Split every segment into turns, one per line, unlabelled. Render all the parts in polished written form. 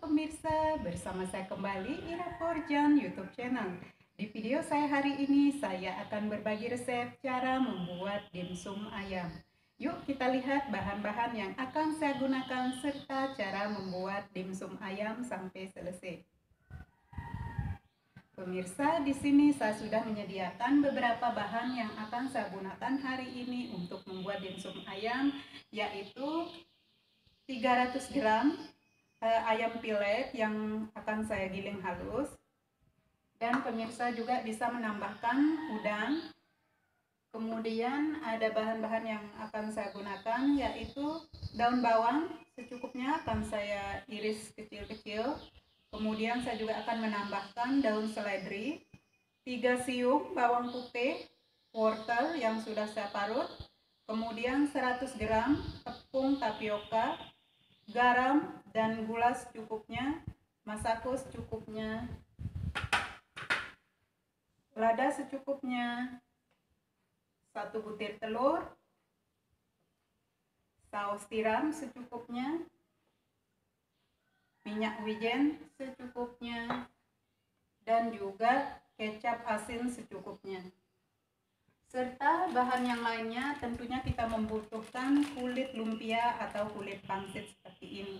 pemirsa, bersama saya kembali Ira Forjan YouTube channel. Di video saya hari ini saya akan berbagi resep cara membuat dimsum ayam. Yuk kita lihat bahan-bahan yang akan saya gunakan serta cara membuat dimsum ayam sampai selesai. Pemirsa, di sini saya sudah menyediakan beberapa bahan yang akan saya gunakan hari ini untuk membuat dimsum ayam, yaitu 300 gram ayam pilet yang akan saya giling halus, dan pemirsa juga bisa menambahkan udang. Kemudian ada bahan-bahan yang akan saya gunakan, yaitu daun bawang secukupnya akan saya iris kecil-kecil. Kemudian saya juga akan menambahkan daun seledri, 3 siung bawang putih, wortel yang sudah saya parut, kemudian 100 gram tepung tapioka, garam dan gula secukupnya, masako secukupnya, lada secukupnya, 1 butir telur, saus tiram secukupnya, minyak wijen secukupnya, dan juga kecap asin secukupnya. Serta bahan yang lainnya tentunya kita membutuhkan kulit lumpia atau kulit pangsit seperti ini.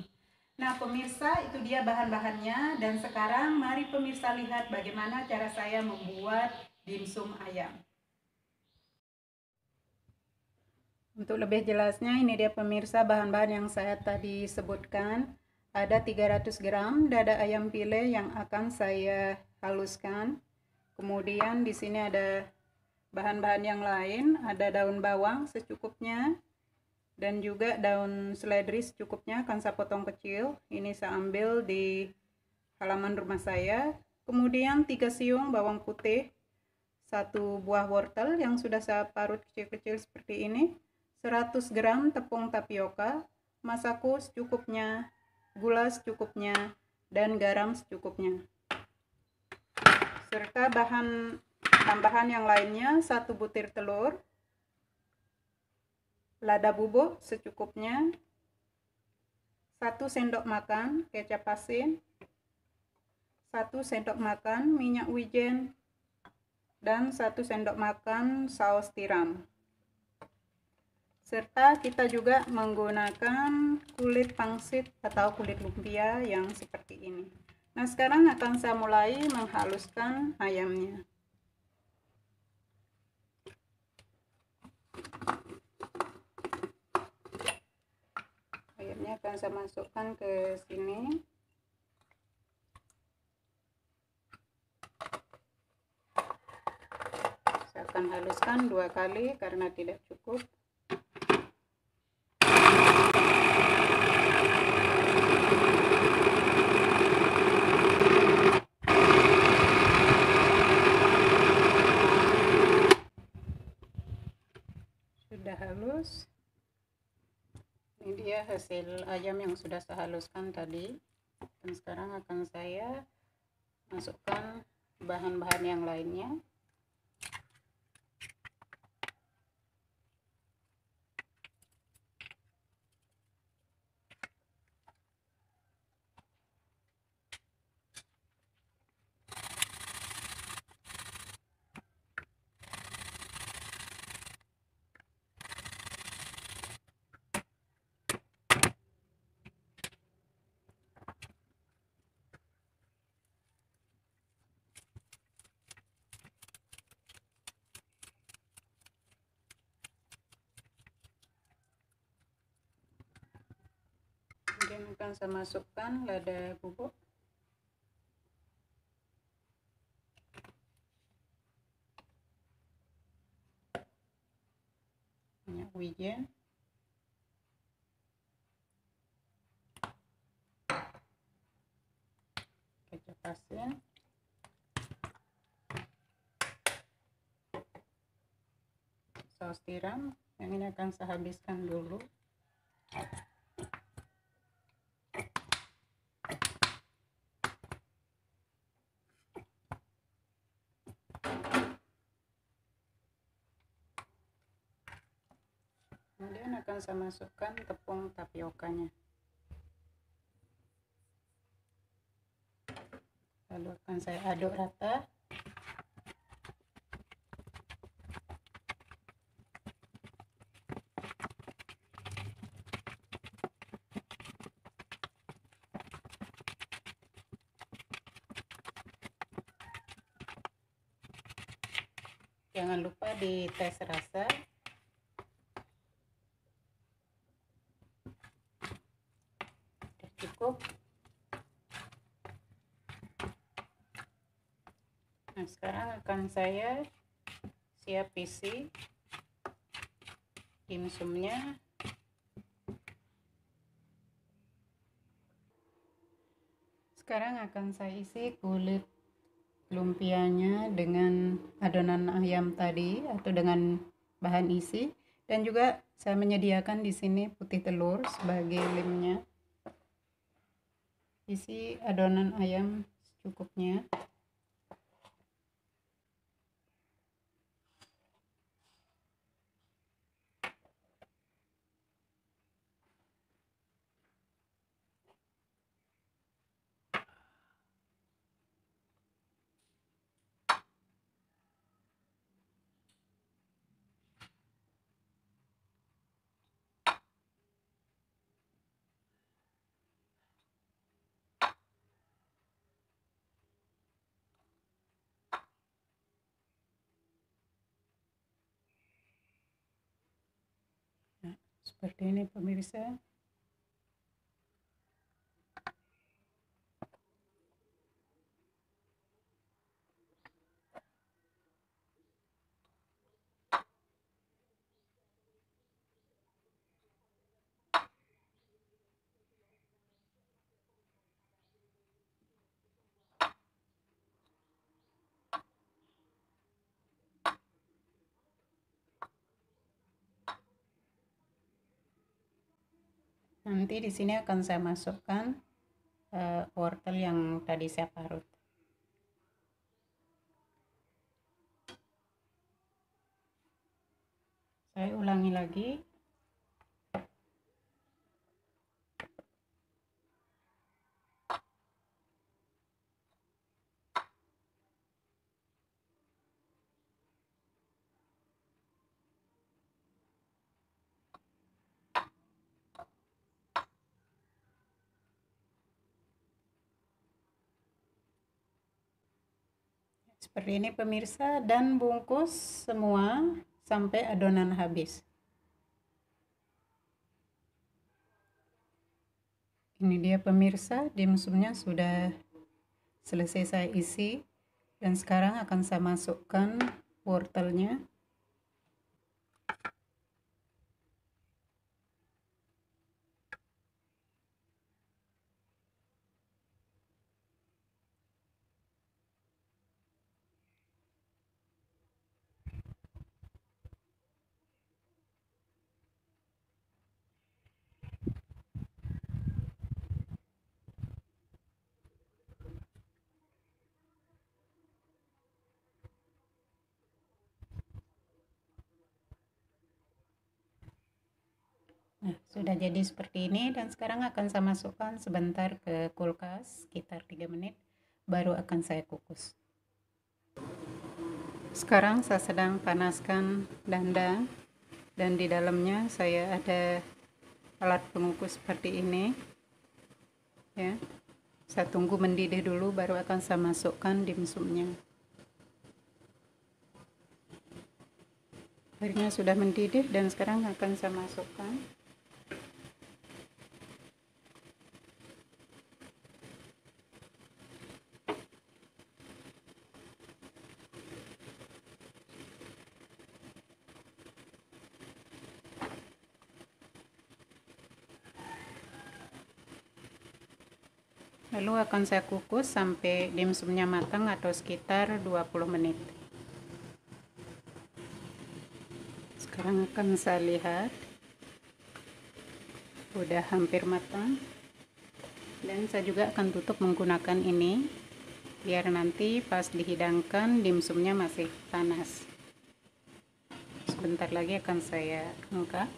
Nah pemirsa, itu dia bahan-bahannya, dan sekarang mari pemirsa lihat bagaimana cara saya membuat dimsum ayam. Untuk lebih jelasnya, ini dia pemirsa bahan-bahan yang saya tadi sebutkan. Ada 300 gram dada ayam pile yang akan saya haluskan. Kemudian di sini ada bahan-bahan yang lain, ada daun bawang secukupnya, dan juga daun seledri secukupnya akan saya potong kecil. Ini saya ambil di halaman rumah saya. Kemudian 3 siung bawang putih, 1 buah wortel yang sudah saya parut kecil-kecil seperti ini, 100 gram tepung tapioka, masako secukupnya, gula secukupnya, dan garam secukupnya. Serta bahan tambahan yang lainnya, 1 butir telur, lada bubuk secukupnya, 1 sendok makan kecap asin, 1 sendok makan minyak wijen, dan 1 sendok makan saus tiram. Serta kita juga menggunakan kulit pangsit atau kulit lumpia yang seperti ini. Nah sekarang akan saya mulai menghaluskan ayamnya. Ayamnya akan saya masukkan ke sini. Saya akan haluskan 2 kali karena tidak cukup. Sudah halus. Ini dia hasil ayam yang sudah saya haluskan tadi. Dan sekarang akan saya masukkan bahan-bahan yang lainnya. Kemudian akan saya masukkan lada bubuk, minyak wijen, kecap asin, saus tiram. Yang ini akan saya habiskan dulu. Kemudian akan saya masukkan tepung tapiokanya. Lalu akan saya aduk rata. Jangan lupa dites rasa. Sudah cukup. Nah, sekarang akan saya siap isi dimsumnya. Sekarang akan saya isi kulit lumpianya dengan adonan ayam tadi atau dengan bahan isi, dan juga saya menyediakan di sini putih telur sebagai lemnya. Isi adonan ayam secukupnya. Nah, seperti ini pemirsa. Nanti di sini akan saya masukkan wortel yang tadi saya parut. Saya ulangi lagi. Seperti ini pemirsa, dan bungkus semua sampai adonan habis. Ini dia pemirsa, dimsumnya sudah selesai saya isi, dan sekarang akan saya masukkan wortelnya. Nah, sudah jadi seperti ini, dan sekarang akan saya masukkan sebentar ke kulkas sekitar 3 menit, baru akan saya kukus. Sekarang saya sedang panaskan dandang, dan di dalamnya saya ada alat pengukus seperti ini. Ya, saya tunggu mendidih dulu, baru akan saya masukkan dimsumnya. Airnya sudah mendidih, dan sekarang akan saya masukkan. Lalu akan saya kukus sampai dimsumnya matang atau sekitar 20 menit. Sekarang akan saya lihat, udah hampir matang, dan saya juga akan tutup menggunakan ini biar nanti pas dihidangkan dimsumnya masih panas. Sebentar lagi akan saya angkat.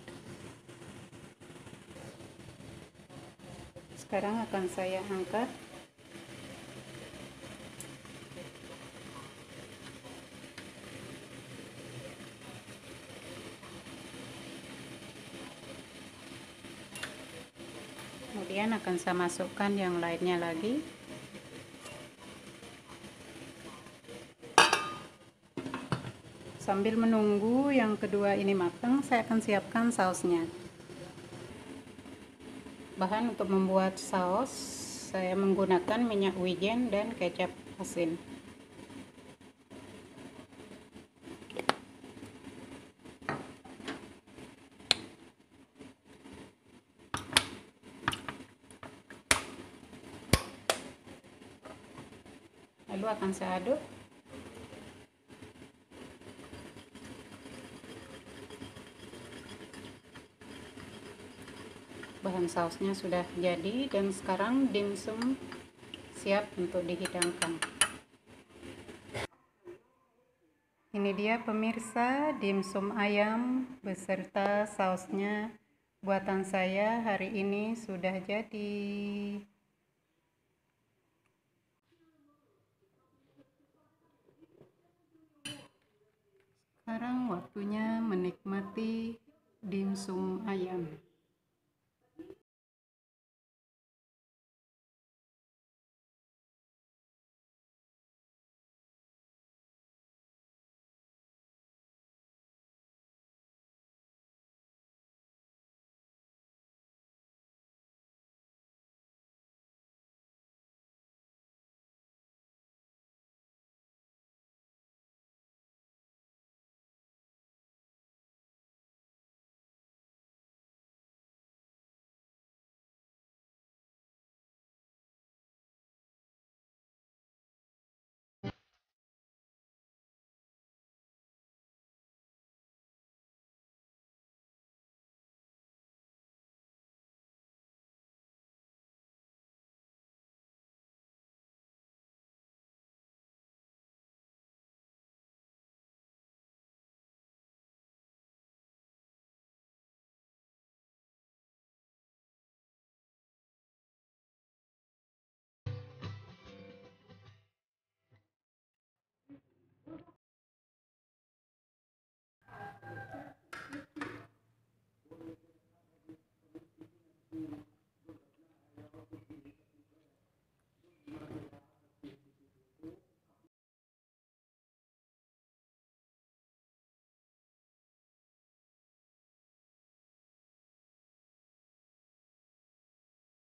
Sekarang akan saya angkat. kemudian akan saya masukkan yang lainnya lagi. Sambil menunggu yang kedua ini matang, saya akan siapkan sausnya. Bahan untuk membuat saus, saya menggunakan minyak wijen dan kecap asin. Lalu akan saya aduk. Bahan sausnya sudah jadi dan sekarang dimsum siap untuk dihidangkan. Ini dia pemirsa, dimsum ayam beserta sausnya buatan saya hari ini sudah jadi. Sekarang waktunya menikmati dimsum ayam.